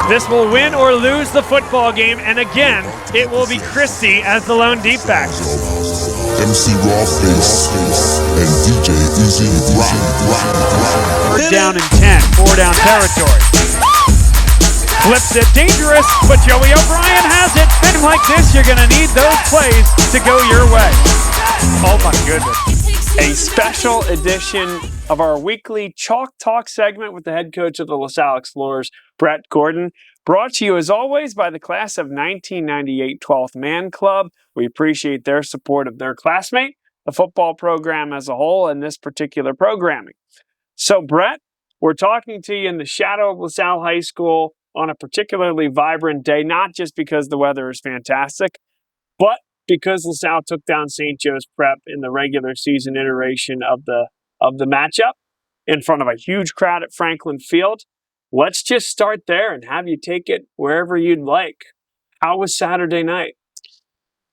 This will win or lose the football game, and again, it will be Christie as the lone deep back. MC Rawface and DJ Easy Rock. Down in 10, 4-down territory. Flips it, dangerous, but Joey O'Brien has it. And like this, you're going to need those plays to go your way. Oh my goodness. A special edition of our weekly Chalk Talk segment with the head coach of the LaSalle Explorers, Brett Gordon. Brought to you, as always, by the class of 1998 12th Man Club. We appreciate their support of their classmate, the football program as a whole, and this particular programming. So, Brett, we're talking to you in the shadow of LaSalle High School on a particularly vibrant day, not just because the weather is fantastic, but because LaSalle took down St. Joe's Prep in the regular season iteration of the matchup in front of a huge crowd at Franklin Field. Let's just start there and have you take it wherever you'd like. How was Saturday night?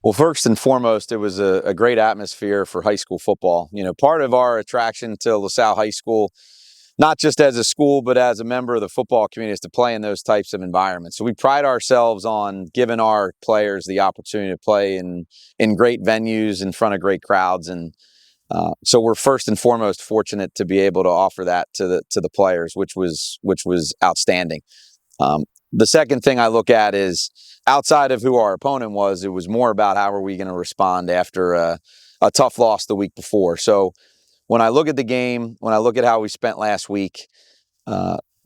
Well, first and foremost, it was a great atmosphere for high school football. You know, part of our attraction to LaSalle High School, not just as a school, but as a member of the football community, is to play in those types of environments. So we pride ourselves on giving our players the opportunity to play in great venues in front of great crowds. And so we're first and foremost fortunate to be able to offer that to the players, which was outstanding. The second thing I look at is, outside of who our opponent was, it was more about how are we going to respond after a tough loss the week before. So when I look at the game, when I look at how we spent last week,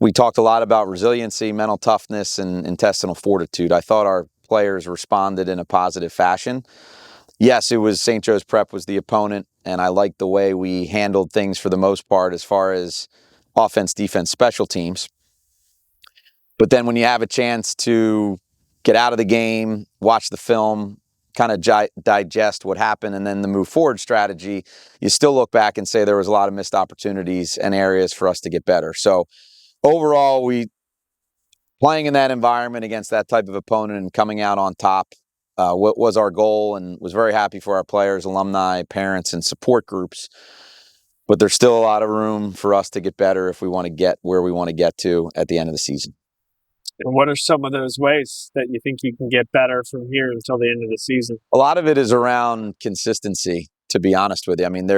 we talked a lot about resiliency, mental toughness, and intestinal fortitude. I thought our players responded in a positive fashion. Yes, it was St. Joe's Prep was the opponent, and I liked the way we handled things for the most part as far as offense, defense, special teams. But then when you have a chance to get out of the game, watch the film, kind of digest what happened, and then the move forward strategy, you still look back and say there was a lot of missed opportunities and areas for us to get better. So overall, we playing in that environment against that type of opponent and coming out on top, what was our goal, and was very happy for our players, alumni, parents, and support groups. But there's still a lot of room for us to get better if we want to get where we want to get to at the end of the season. And what are some of those ways that you think you can get better from here until the end of the season? A lot of it is around consistency, to be honest with you. I mean,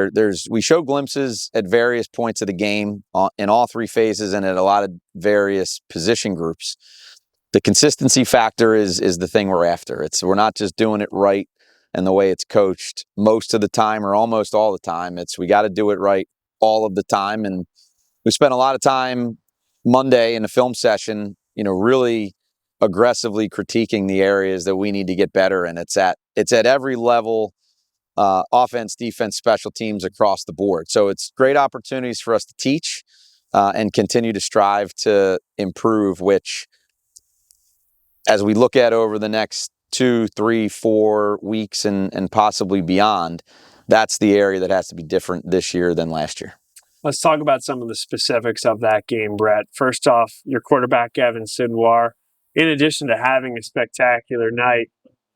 we show glimpses at various points of the game in all three phases and at a lot of various position groups. The consistency factor is the thing we're after. We're not just doing it right and the way it's coached most of the time or almost all the time. We got to do it right all of the time. And we spent a lot of time Monday in a film session, really aggressively critiquing the areas that we need to get better. And it's at every level, offense, defense, special teams across the board. So it's great opportunities for us to teach and continue to strive to improve, which, as we look at over the next 2, 3, 4 weeks and possibly beyond, that's the area that has to be different this year than last year. Let's talk about some of the specifics of that game, Brett. First off, your quarterback, Gavin Sidwar, in addition to having a spectacular night,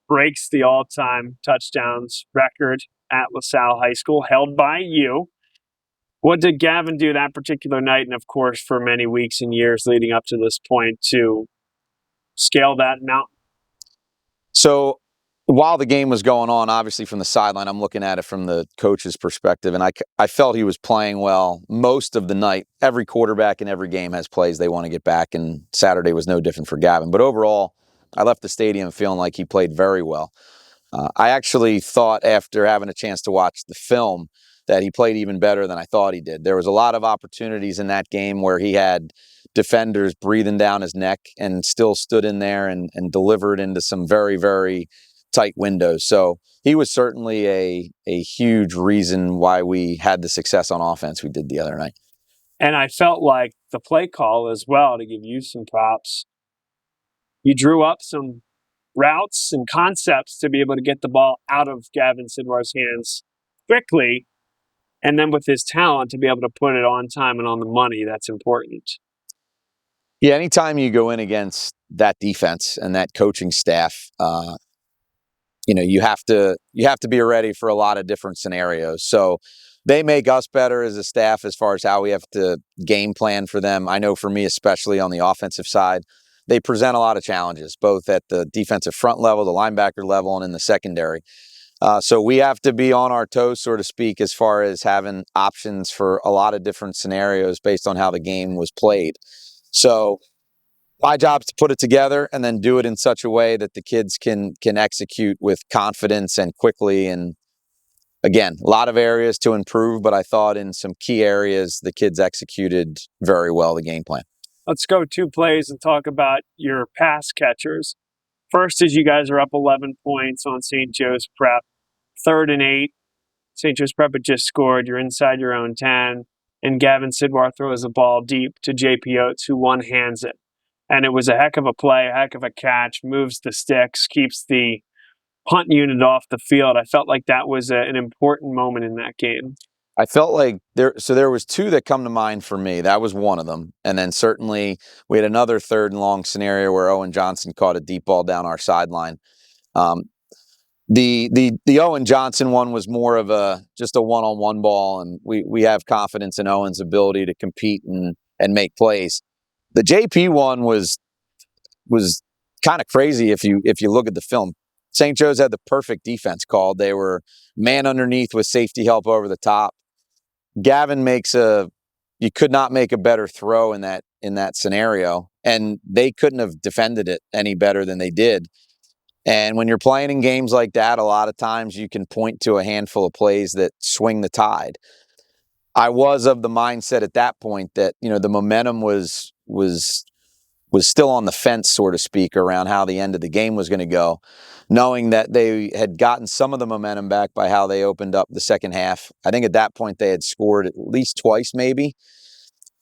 breaks the all-time touchdowns record at LaSalle High School, held by you. What did Gavin do that particular night, and of course for many weeks and years leading up to this point, to scale that mountain? So while the game was going on, obviously from the sideline, I'm looking at it from the coach's perspective, and I felt he was playing well most of the night. Every quarterback in every game has plays they want to get back, and Saturday was no different for Gavin. But overall, I left the stadium feeling like he played very well. I actually thought, after having a chance to watch the film, that he played even better than I thought he did. There was a lot of opportunities in that game where he had defenders breathing down his neck and still stood in there and delivered into some very, very tight windows. So he was certainly a huge reason why we had the success on offense we did the other night. And I felt like the play call as well, to give you some props, you drew up some routes and concepts to be able to get the ball out of Gavin Sidwar's hands quickly, and then with his talent to be able to put it on time and on the money. That's important. Yeah, anytime you go in against that defense and that coaching staff, you have to be ready for a lot of different scenarios. So they make us better as a staff as far as how we have to game plan for them. I know for me, especially on the offensive side, they present a lot of challenges, both at the defensive front level, the linebacker level, and in the secondary. So we have to be on our toes, so to speak, as far as having options for a lot of different scenarios based on how the game was played. So my job is to put it together and then do it in such a way that the kids can execute with confidence and quickly. And again, a lot of areas to improve, but I thought in some key areas the kids executed very well the game plan. Let's go 2 plays and talk about your pass catchers. First is you guys are up 11 points on St. Joe's Prep. 3rd and 8. St. Joe's Prep had just scored. You're inside your own 10. And Gavin Sidwar throws the ball deep to JP Oates, who one-hands it. And it was a heck of a play, a heck of a catch, moves the sticks, keeps the punt unit off the field. I felt like that was an important moment in that game. I felt like there was 2 that come to mind for me. That was one of them. And then certainly we had another 3rd and long scenario where Owen Johnson caught a deep ball down our sideline. The Owen Johnson one was more of just a one-on-one ball, and we have confidence in Owen's ability to compete and make plays. The JP one was kind of crazy if you look at the film. St. Joe's had the perfect defense called. They were man underneath with safety help over the top. Gavin you could not make a better throw in that scenario, and they couldn't have defended it any better than they did. And when you're playing in games like that, a lot of times you can point to a handful of plays that swing the tide. I was of the mindset at that point that, the momentum was still on the fence, so to speak, around how the end of the game was going to go, knowing that they had gotten some of the momentum back by how they opened up the second half. I think at that point they had scored at least twice, maybe.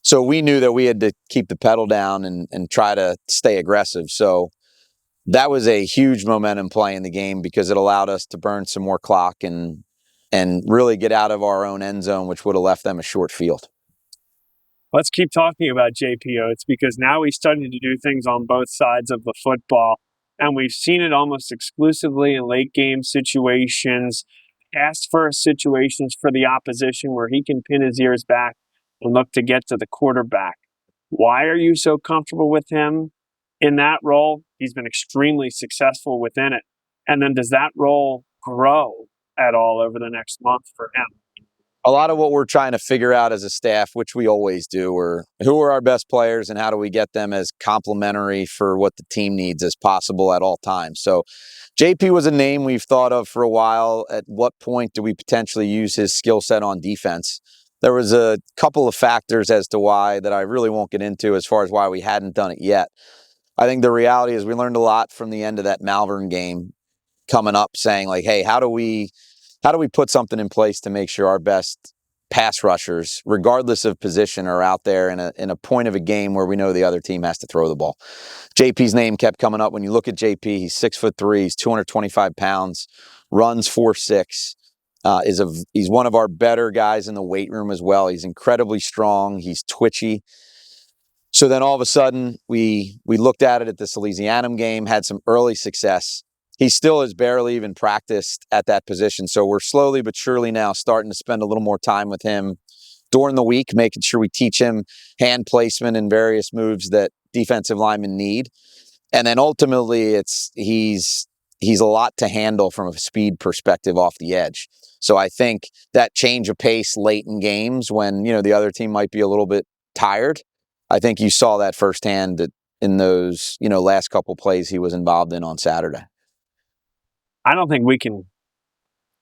So we knew that we had to keep the pedal down and try to stay aggressive. So that was a huge momentum play in the game because it allowed us to burn some more clock and really get out of our own end zone, which would have left them a short field. Let's keep talking about JP Oates because now he's starting to do things on both sides of the football. And we've seen it almost exclusively in late game situations, pass first situations for the opposition where he can pin his ears back and look to get to the quarterback. Why are you so comfortable with him in that role? He's been extremely successful within it. And then does that role grow at all over the next month for him? A lot of what we're trying to figure out as a staff, which we always do, are who are our best players and how do we get them as complementary for what the team needs as possible at all times. So JP was a name we've thought of for a while. At what point do we potentially use his skill set on defense? There was a couple of factors as to why that I really won't get into as far as why we hadn't done it yet. I think the reality is we learned a lot from the end of that Malvern game coming up, saying like, hey, how do we put something in place to make sure our best pass rushers, regardless of position, are out there in a point of a game where we know the other team has to throw the ball. JP's name kept coming up. When you look at JP, he's 6'3", he's 225 pounds, runs 4.6. He's one of our better guys in the weight room as well. He's incredibly strong. He's twitchy. So then all of a sudden, we looked at it at the Salesianum game, had some early success. He still has barely even practiced at that position. So we're slowly but surely now starting to spend a little more time with him during the week, making sure we teach him hand placement and various moves that defensive linemen need. And then ultimately, he's a lot to handle from a speed perspective off the edge. So I think that change of pace late in games when, the other team might be a little bit tired, I think you saw that firsthand in those, last couple plays he was involved in on Saturday. I don't think we can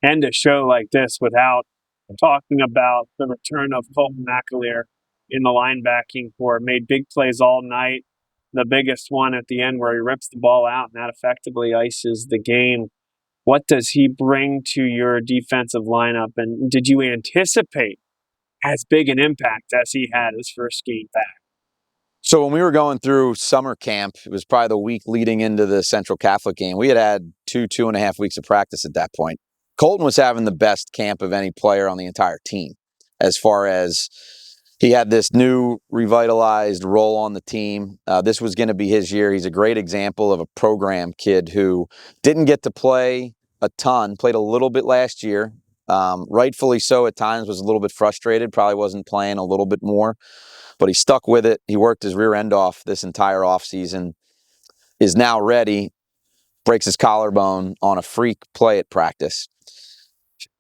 end a show like this without talking about the return of Colton McAleer in the linebacking corps. Made big plays all night. The biggest one at the end where he rips the ball out and that effectively ices the game. What does he bring to your defensive lineup? And did you anticipate as big an impact as he had his first game back? So when we were going through summer camp, it was probably the week leading into the Central Catholic game. We had 2.5 weeks of practice at that point. Colton was having the best camp of any player on the entire team, as far as he had this new revitalized role on the team. This was going to be his year. He's a great example of a program kid who didn't get to play a ton, played a little bit last year, Rightfully so at times, was a little bit frustrated, probably wasn't playing a little bit more, but he stuck with it. He worked his rear end off this entire offseason, is now ready, breaks his collarbone on a freak play at practice.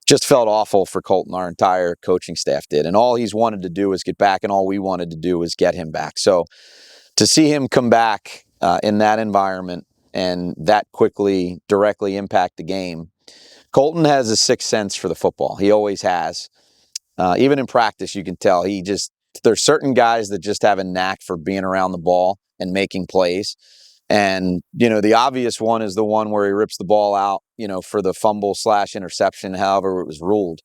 Just felt awful for Colton. Our entire coaching staff did. And all he's wanted to do is get back, and all we wanted to do was get him back. So to see him come back in that environment and that quickly directly impact the game, Colton has a sixth sense for the football. He always has. Even in practice, you can tell there's certain guys that just have a knack for being around the ball and making plays. And, the obvious one is the one where he rips the ball out, for the fumble/interception, however it was ruled.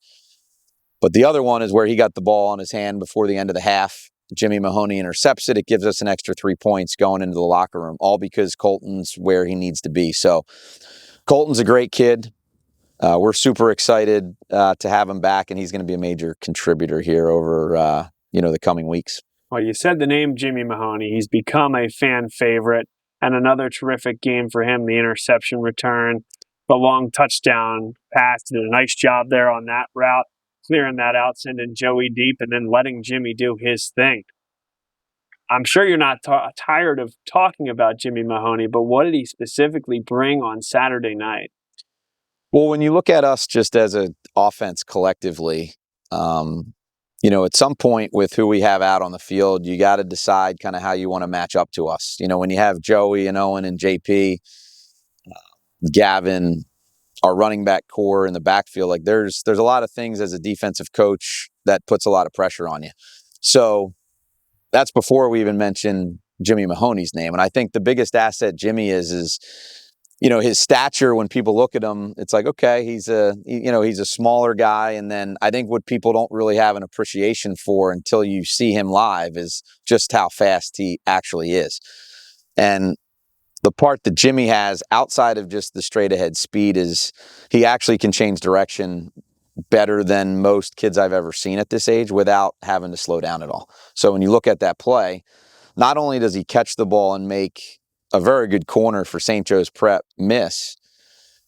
But the other one is where he got the ball on his hand before the end of the half. Jimmy Mahoney intercepts it. It gives us an extra 3 points going into the locker room, all because Colton's where he needs to be. So Colton's a great kid. We're super excited to have him back, and he's going to be a major contributor here over, the coming weeks. Well, you said the name Jimmy Mahoney. He's become a fan favorite, and another terrific game for him, the interception return, the long touchdown pass. Did a nice job there on that route, clearing that out, sending Joey deep, and then letting Jimmy do his thing. I'm sure you're not tired of talking about Jimmy Mahoney, but what did he specifically bring on Saturday night? Well, when you look at us just as an offense collectively, at some point with who we have out on the field, you got to decide kind of how you want to match up to us. When you have Joey and Owen and JP, Gavin, our running back core in the backfield, like there's a lot of things as a defensive coach that puts a lot of pressure on you. So that's before we even mention Jimmy Mahoney's name. And I think the biggest asset Jimmy is his stature. When people look at him, it's like, okay, he's a smaller guy. And then I think what people don't really have an appreciation for until you see him live is just how fast he actually is. And the part that Jimmy has outside of just the straight ahead speed is he actually can change direction better than most kids I've ever seen at this age without having to slow down at all. So when you look at that play, not only does he catch the ball and make a very good corner for St. Joe's Prep miss,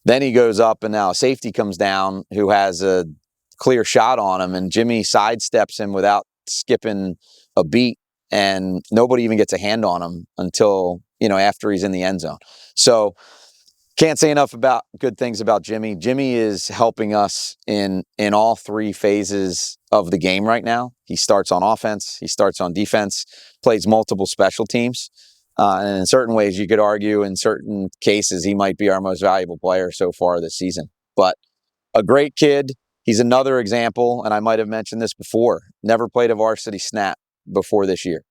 then he goes up and now a safety comes down who has a clear shot on him, and Jimmy sidesteps him without skipping a beat, and nobody even gets a hand on him until, after he's in the end zone. So can't say enough about good things about Jimmy. Jimmy is helping us in all three phases of the game right now. He starts on offense, he starts on defense, plays multiple special teams. And in certain ways, you could argue in certain cases, he might be our most valuable player so far this season. But a great kid. He's another example, and I might have mentioned this before, never played a varsity snap before this year.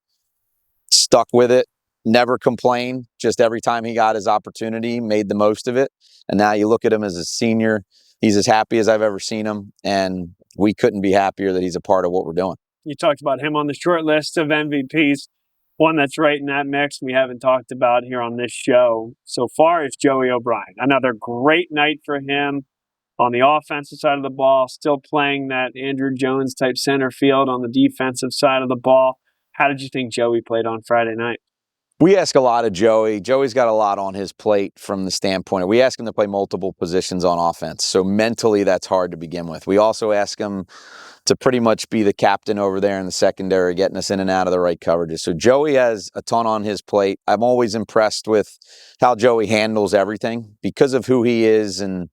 Stuck with it, never complained, just every time he got his opportunity, made the most of it. And now you look at him as a senior, he's as happy as I've ever seen him, and we couldn't be happier that he's a part of what we're doing. You talked about him on the short list of MVPs. One that's right in that mix we haven't talked about here on this show so far is Joey O'Brien. Another great night for him on the offensive side of the ball, still playing that Andrew Jones type center field on the defensive side of the ball. How did you think Joey played on Friday night? We ask a lot of Joey. Joey's got a lot on his plate from the standpoint. We ask him to play multiple positions on offense. So mentally, that's hard to begin with. We also ask him to pretty much be the captain over there in the secondary, getting us in and out of the right coverages. So Joey has a ton on his plate. I'm always impressed with how Joey handles everything because of who he is and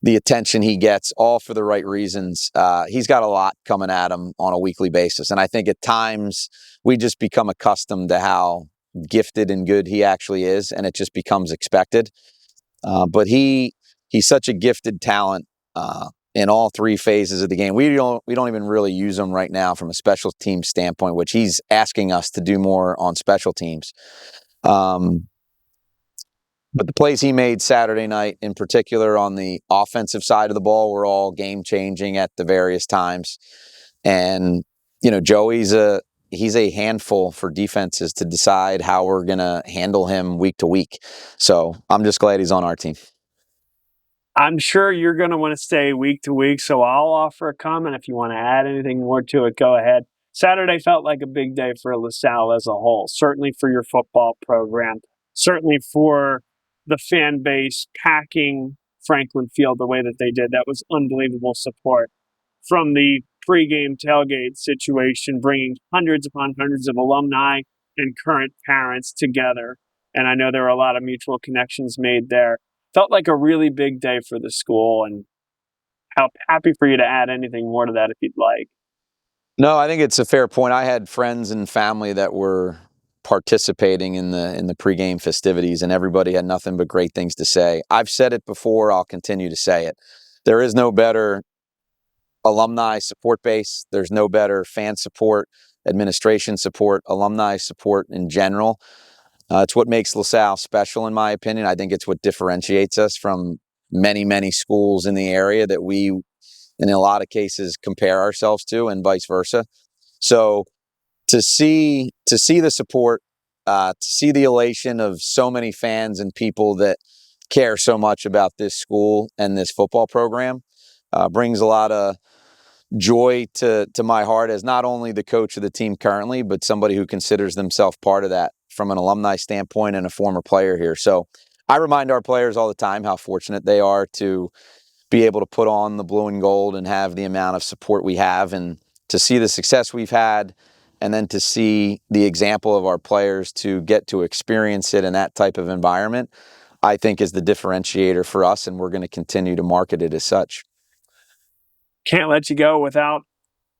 the attention he gets, all for the right reasons. He's got a lot coming at him on a weekly basis. And I think at times we just become accustomed to how gifted and good he actually is, and it just becomes expected. But he's such a gifted talent in all three phases of the game. We don't even really use him right now from a special team standpoint, which he's asking us to do more on special teams. But the plays he made Saturday night, in particular on the offensive side of the ball, were all game-changing at the various times. And, Joey's he's a handful for defenses to decide how we're going to handle him week to week. So I'm just glad he's on our team. I'm sure you're going to want to stay week to week, so I'll offer a comment. If you want to add anything more to it, go ahead. Saturday felt like a big day for LaSalle as a whole, certainly for your football program, certainly for the fan base packing Franklin Field the way that they did. That was unbelievable support. From the pregame tailgate situation, bringing hundreds upon hundreds of alumni and current parents together. And I know there were a lot of mutual connections made there. Felt like a really big day for the school, and happy for you to add anything more to that if you'd like. No, I think it's a fair point. I had friends and family that were participating in the pregame festivities, and everybody had nothing but great things to say. I've said it before, I'll continue to say it. There is no better alumni support base. There's no better fan support, administration support, alumni support in general. It's what makes LaSalle special, in my opinion. I think it's what differentiates us from many, many schools in the area that we, in a lot of cases, compare ourselves to, and vice versa. So to see the support, to see the elation of so many fans and people that care so much about this school and this football program brings a lot of joy to my heart as not only the coach of the team currently, but somebody who considers themselves part of that from an alumni standpoint and a former player here. So I remind our players all the time how fortunate they are to be able to put on the blue and gold and have the amount of support we have, and to see the success we've had, and then to see the example of our players to get to experience it in that type of environment, I think is the differentiator for us, and we're going to continue to market it as such. Can't let you go without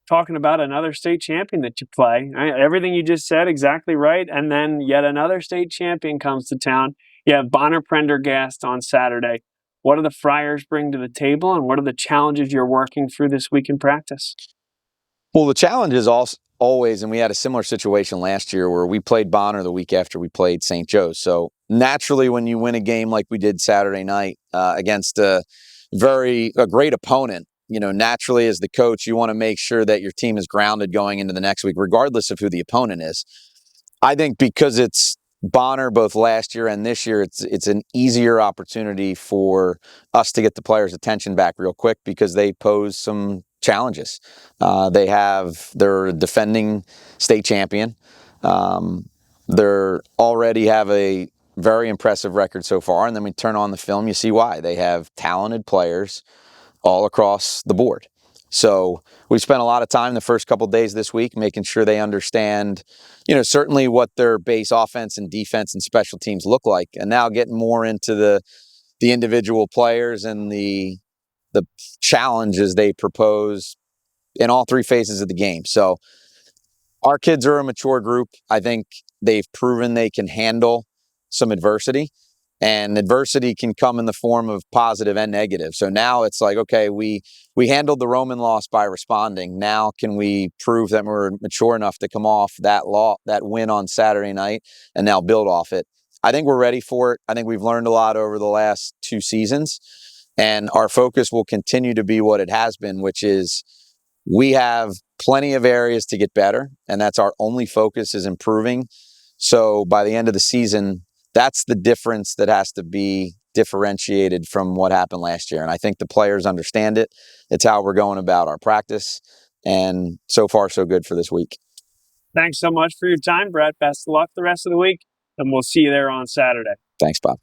talking about another state champion that you play. Everything you just said, exactly right. And then yet another state champion comes to town. You have Bonner Prendergast on Saturday. What do the Friars bring to the table, and what are the challenges you're working through this week in practice? Well, the challenge is always, and we had a similar situation last year where we played Bonner the week after we played St. Joe's. So naturally, when you win a game like we did Saturday night against a great opponent, naturally as the coach, you want to make sure that your team is grounded going into the next week, regardless of who the opponent is. I think because it's Bonner both last year and this year, it's an easier opportunity for us to get the players' attention back real quick because they pose some challenges. They're a defending state champion. They already have a very impressive record so far, and then we turn on the film, you see why. They have talented players all across the board. So we spent a lot of time the first couple of days this week making sure they understand, certainly what their base offense and defense and special teams look like, and now getting more into the individual players and the challenges they propose in all three phases of the game. So our kids are a mature group. I think they've proven they can handle some adversity, and adversity can come in the form of positive and negative. So now it's like, okay, we handled the Roman loss by responding. Now can we prove that we're mature enough to come off that win on Saturday night and now build off it? I think we're ready for it. I think we've learned a lot over the last 2 seasons, and our focus will continue to be what it has been, which is we have plenty of areas to get better, and that's our only focus, is improving. So by the end of the season, that's the difference that has to be differentiated from what happened last year. And I think the players understand it. It's how we're going about our practice. And so far, so good for this week. Thanks so much for your time, Brett. Best of luck the rest of the week, and we'll see you there on Saturday. Thanks, Bob.